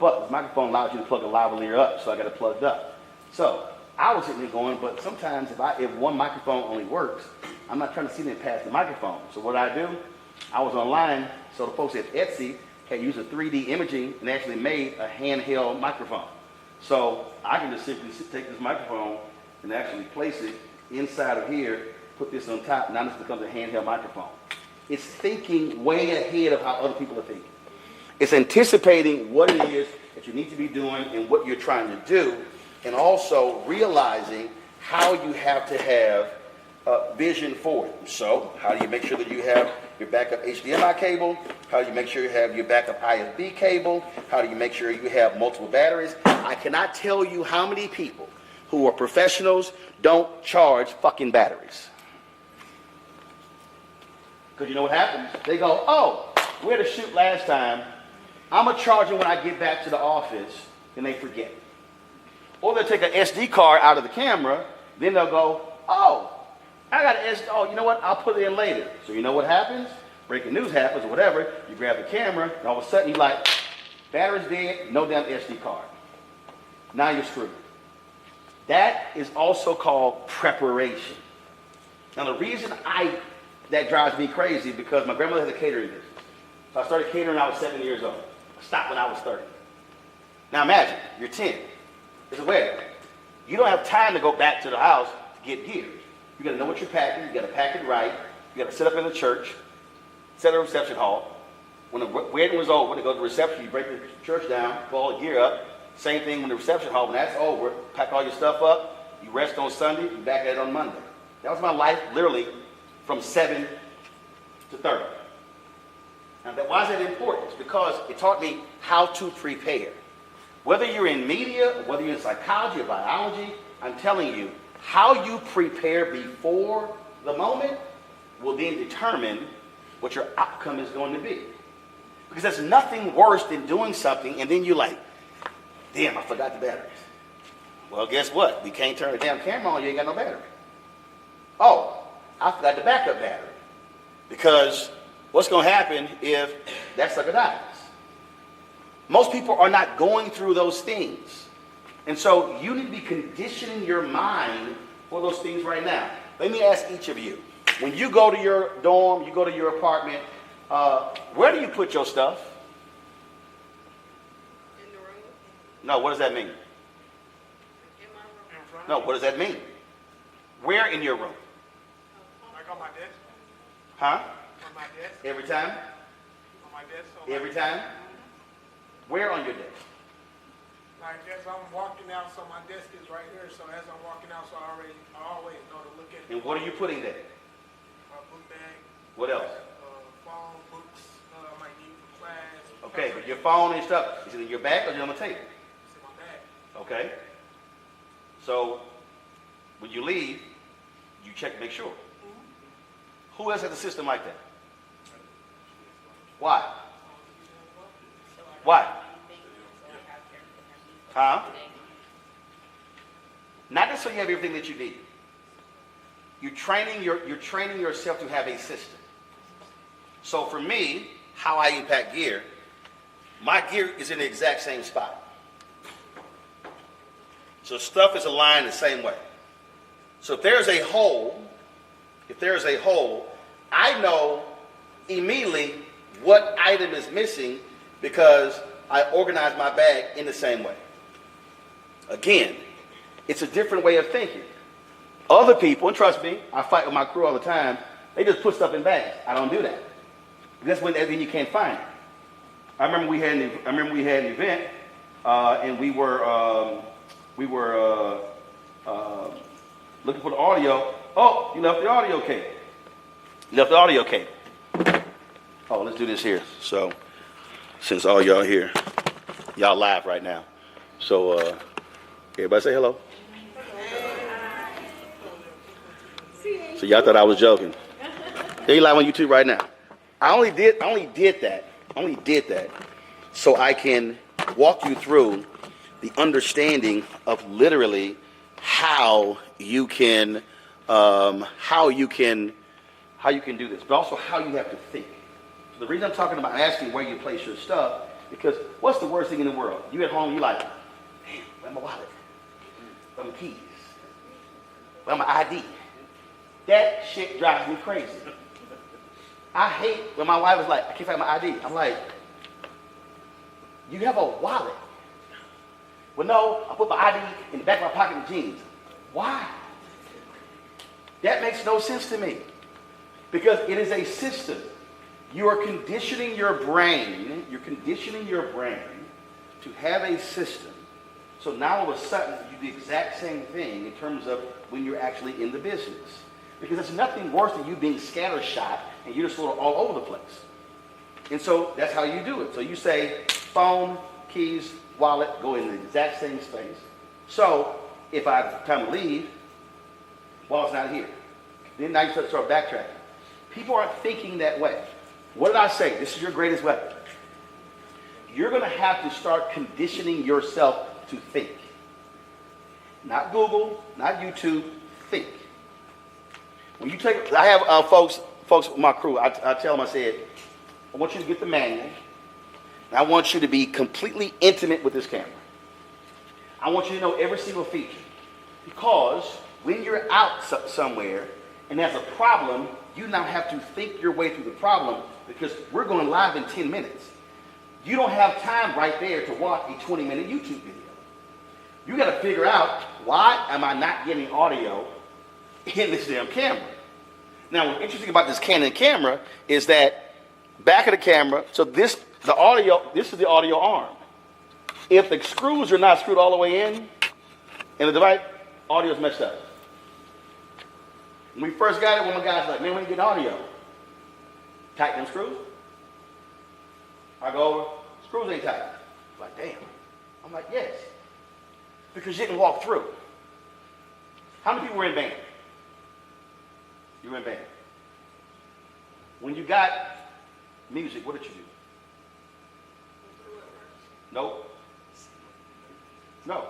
But the microphone allows you to plug a lavalier up, so I got it plugged up. So I was sitting there going, but sometimes if one microphone only works, I'm not trying to see them past the microphone. So what I do, I was online, so the folks at Etsy had used a 3D imaging and actually made a handheld microphone. So I can just simply take this microphone and actually place it inside of here, put this on top, now this becomes a handheld microphone. It's thinking way ahead of how other people are thinking. It's anticipating what it is that you need to be doing and what you're trying to do, and also realizing how you have to have vision for it. So how do you make sure that you have your backup HDMI cable? How do you make sure you have your backup ISB cable? How do you make sure you have multiple batteries? I cannot tell you how many people who are professionals don't charge fucking batteries. Because you know what happens? They go, oh, we had a shoot last time. I'm going to charge them when I get back to the office, and they forget. Or they'll take an SD card out of the camera, then they'll go, oh, I got an SD, oh, you know what, I'll put it in later. So you know what happens? Breaking news happens or whatever, you grab the camera, and all of a sudden you're like, battery's dead, no damn SD card. Now you're screwed. That is also called preparation. Now the reason that drives me crazy because my grandmother had a catering business. So I started catering when I was 7 years old. I stopped when I was 30. Now imagine, you're 10. It's a wedding. You don't have time to go back to the house to get gear. You gotta know what you're packing, you gotta pack it right, you gotta set up in the church, set up a reception hall. When the wedding was over, when they go to the reception, you break the church down, pull all the gear up. Same thing when the reception hall, when that's over, pack all your stuff up, you rest on Sunday, you back at it on Monday. That was my life, literally, from 7 to 30. Now, why is that important? It's because it taught me how to prepare. Whether you're in media, or whether you're in psychology or biology, I'm telling you, how you prepare before the moment will then determine what your outcome is going to be. Because there's nothing worse than doing something and then you're like, damn, I forgot the batteries. Well, guess what? We can't turn the damn camera on, you ain't got no battery. Oh, I forgot the backup battery. Because what's going to happen if that sucker dies? Most people are not going through those things. And so you need to be conditioning your mind for those things right now. Let me ask each of you. When you go to your dorm, you go to your apartment, where do you put your stuff? In the room. No, what does that mean? In my room. No, what does that mean? Where in your room? Like on my desk. Huh? On my desk. Every time? On my desk. Every time? Where on your desk? Like as I'm walking out, so my desk is right here. So as I'm walking out, so I always know to look at. And what are you putting there? My book bag. What else? Phone, books. I might need for class. Okay, but your phone and stuff, is it in your bag or is it on the table? It's in my bag. Okay. So when you leave, you check to make sure. Who else has a system like that? Why? Why? Huh? Not just so you have everything that you need. You're training yourself to have a system. So for me, how I impact gear, my gear is in the exact same spot. So stuff is aligned the same way. So if there's a hole, I know immediately what item is missing because I organize my bag in the same way. Again, it's a different way of thinking. Other people, and trust me, I fight with my crew all the time, they just put stuff in bags. I don't do that. That's when you can't find it. I remember we had an event, and we were looking for the audio. Oh, you left the audio cable. Oh, let's do this here. So, since all y'all here, y'all live right now. So, everybody say hello. So y'all thought I was joking. They live on YouTube right now. I only did that so I can walk you through the understanding of literally how you can do this, but also how you have to think. So the reason I'm talking about asking where you place your stuff Because what's the worst thing in the world? You at home, you like, damn, where's my wallet? Where's my keys? Where's my ID? That shit drives me crazy. I hate when my wife is like, I can't find my ID. I'm like, you have a wallet. Well, no, I put my ID in the back of my pocket in jeans. Why? That makes no sense to me. Because it is a system. You are conditioning your brain, to have a system. So now all of a sudden, you do the exact same thing in terms of when you're actually in the business. Because it's nothing worse than you being scattershot and you're just sort of all over the place. And so that's how you do it. So you say phone, keys, wallet, go in the exact same space. So if I have time to leave, wallet's not here. Then now you start backtracking. People aren't thinking that way. What did I say? This is your greatest weapon. You're going to have to start conditioning yourself to think. Not Google, not YouTube, think. When you take, I have folks with my crew, I tell them, I said, I want you to get the manual, and I want you to be completely intimate with this camera. I want you to know every single feature. Because when you're out somewhere and there's a problem, you now have to think your way through the problem because we're going live in 10 minutes. You don't have time right there to watch a 20-minute YouTube video. You got to figure out, why am I not getting audio in this damn camera? Now, what's interesting about this Canon camera is that back of the camera, so this is the audio arm. If the screws are not screwed all the way in the device, audio's messed up. When we first got it, one of my guys was like, man, when you get audio, tighten them screws. I go over, screws ain't tight. I'm like, damn. I'm like, yes. Because you didn't walk through. How many people were in band? You were in band. When you got music, what did you do? Nope. No.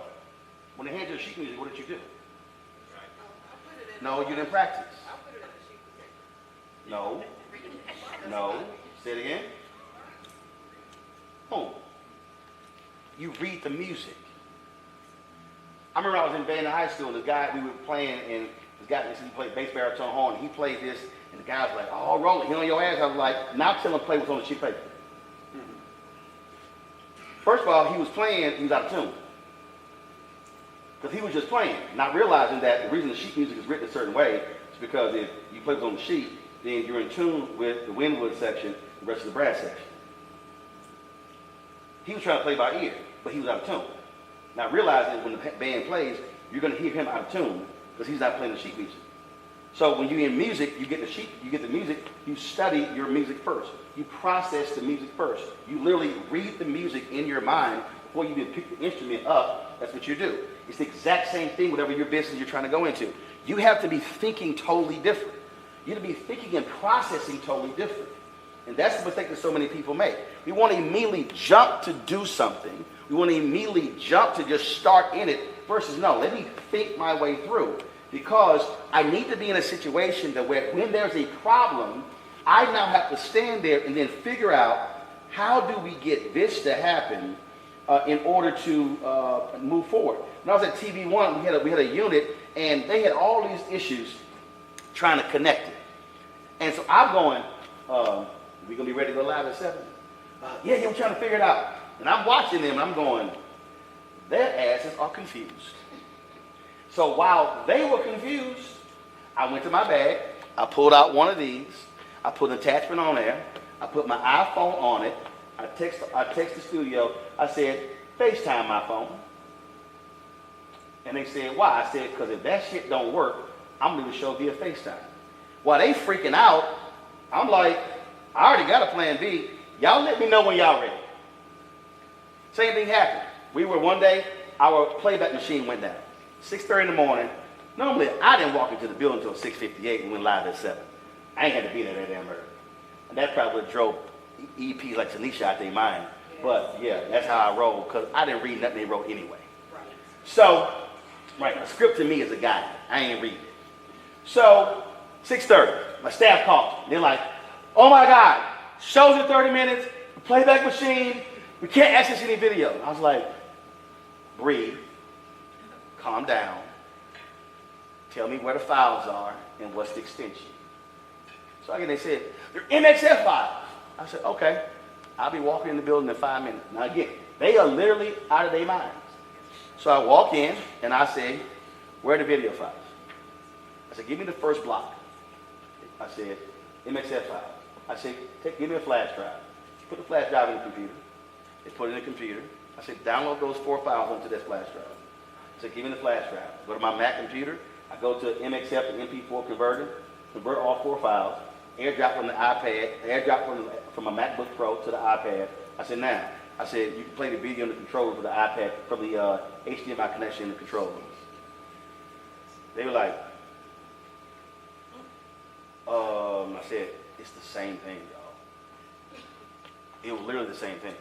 When they handed you the sheet music, what did you do? No, you didn't practice. No. No. Say it again. Boom. You read the music. I remember I was in band in high school, and the guy we were playing, and this guy, he played bass, baritone, horn, and he played this, and the guy was like, oh, Roland, he on your ass. I was like, now tell him to play what's on the sheet paper. First of all, he was playing, he was out of tune. Because he was just playing, not realizing that the reason the sheet music is written a certain way is because if you play what's on the sheet, then you're in tune with the Winwood section and the rest of the brass section. He was trying to play by ear, but he was out of tune. Not realizing when the band plays, you're going to hear him out of tune because he's not playing the sheet music. So when you're in music, you get the sheet, you get the music, you study your music first. You process the music first. You literally read the music in your mind before you even pick the instrument up. That's what you do. It's the exact same thing, whatever your business you're trying to go into. You have to be thinking totally different. You have to be thinking and processing totally different. And that's the mistake that so many people make. We want to immediately jump to do something. We want to immediately jump to just start in it versus, no, let me think my way through. Because I need to be in a situation that where when there's a problem, I now have to stand there and then figure out how do we get this to happen in order to move forward. When I was at TV1, we had a unit, and they had all these issues trying to connect it. And so I'm going, we going to be ready to go live at 7? Yeah, we're trying to figure it out. And I'm watching them, and I'm going, their asses are confused. So while they were confused, I went to my bag, I pulled out one of these, I put an attachment on there, I put my iPhone on it, I text the studio, I said, FaceTime my phone. And they said, why? I said, because if that shit don't work, I'm going to show via FaceTime. While they freaking out, I'm like, I already got a plan B. Y'all let me know when y'all ready. Same thing happened. We were one day, our playback machine went down. 6:30 in the morning. Normally, I didn't walk into the building until 6:58 and went live at 7. I ain't had to be there that damn early. And that probably drove EPs like Tanisha out their mind. But yeah, that's how I roll, because I didn't read nothing they wrote anyway. Right. So, right, a script to me is a guide. I ain't reading it. So, 6:30, my staff called. They're like, oh my God, show's in 30 minutes, the playback machine, we can't access any video. I was like, breathe, calm down, tell me where the files are and what's the extension. So again, they said, they're MXF files. I said, okay, I'll be walking in the building in 5 minutes. Now again, they are literally out of their minds. So I walk in and I say, where are the video files? I said, give me the first block. I said, MXF files. I said, give me a flash drive. Put the flash drive in the computer. They put it in the computer. I said, download those 4 files onto that flash drive. I said, give me the flash drive. Go to my Mac computer. I go to MXF and MP4 converter, convert all 4 files, airdrop from the iPad, airdrop from a MacBook Pro to the iPad. I said, now, I said, you can play the video in the controller for the iPad from the HDMI connection in the controller. They were like, I said, it's the same thing, y'all. It was literally the same thing.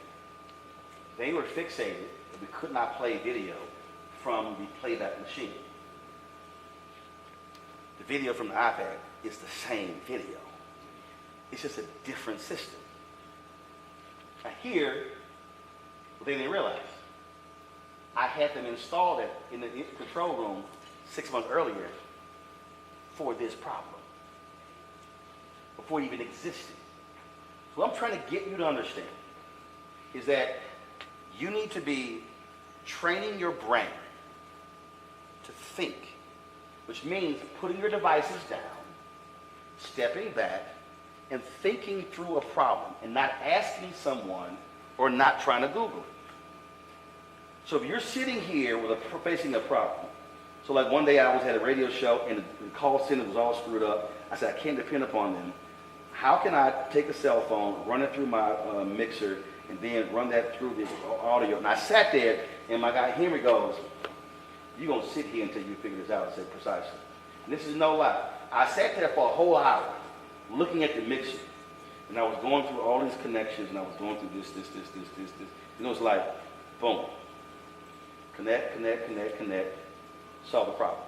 They were fixated that we could not play video from the playback machine. The video from the iPad is the same video. It's just a different system. Now here, what they didn't realize, I had them installed it in the control room 6 months earlier for this problem, before it even existed. So what I'm trying to get you to understand is that you need to be training your brain to think, which means putting your devices down, stepping back, and thinking through a problem and not asking someone or not trying to Google it. So if you're sitting here facing a problem, so like one day I had a radio show and the call center was all screwed up. I said, I can't depend upon them. How can I take a cell phone, run it through my mixer, and then run that through the audio? And I sat there, and my guy Henry goes, you're going to sit here until you figure this out. I said, precisely. And this is no lie. I sat there for a whole hour looking at the mixer, and I was going through all these connections, and I was going through this. And it was like, boom. Connect, solve the problem.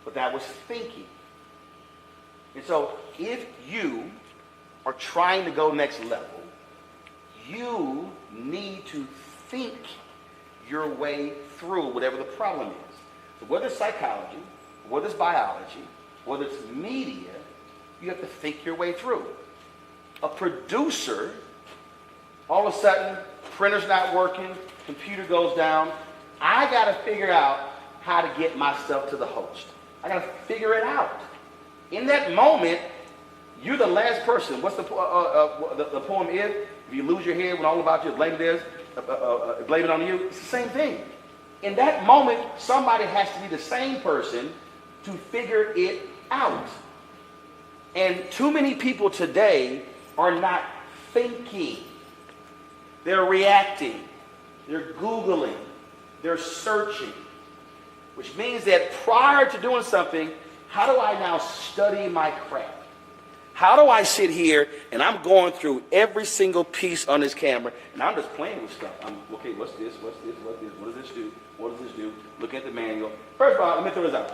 But that was thinking. And so if you are trying to go next level, you need to think your way through whatever the problem is. So whether it's psychology, whether it's biology, whether it's media, you have to think your way through. A producer, all of a sudden, printer's not working, computer goes down. I got to figure out how to get my stuff to the host. I got to figure it out. In that moment, you're the last person. What's the poem is? If you lose your head when all about you, blame it on you. It's the same thing. In that moment, somebody has to be the same person to figure it out. And too many people today are not thinking. They're reacting. They're Googling. They're searching. Which means that prior to doing something, how do I now study my craft? How do I sit here and I'm going through every single piece on this camera and I'm just playing with stuff. Okay, what's this? What does this do? What does this do? Look at the manual. First of all, let me throw this out.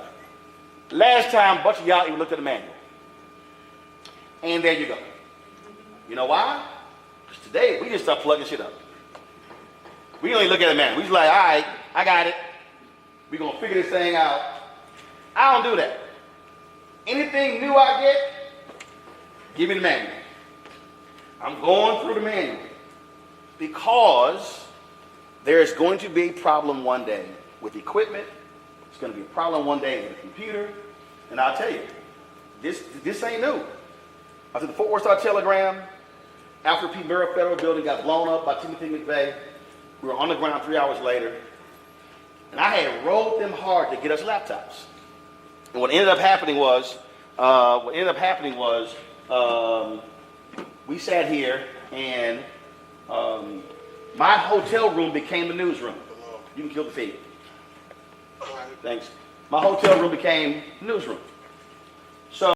Last time, a bunch of y'all even looked at the manual. And there you go. You know why? Because today, we just start plugging shit up. We only look at the manual. We just like, all right, I got it. We're going to figure this thing out. I don't do that. Anything new I get, give me the manual. I'm going through the manual because there is going to be a problem one day with equipment. It's going to be a problem one day with a computer. And I'll tell you, this ain't new. I was at the Fort Worth Star-Telegram after Pete Murrah Federal Building got blown up by Timothy McVeigh. We were on the ground 3 hours later. And I had rolled them hard to get us laptops. And what ended up happening was, we sat here and my hotel room became the newsroom. You can kill the feed. Thanks. My hotel room became the newsroom.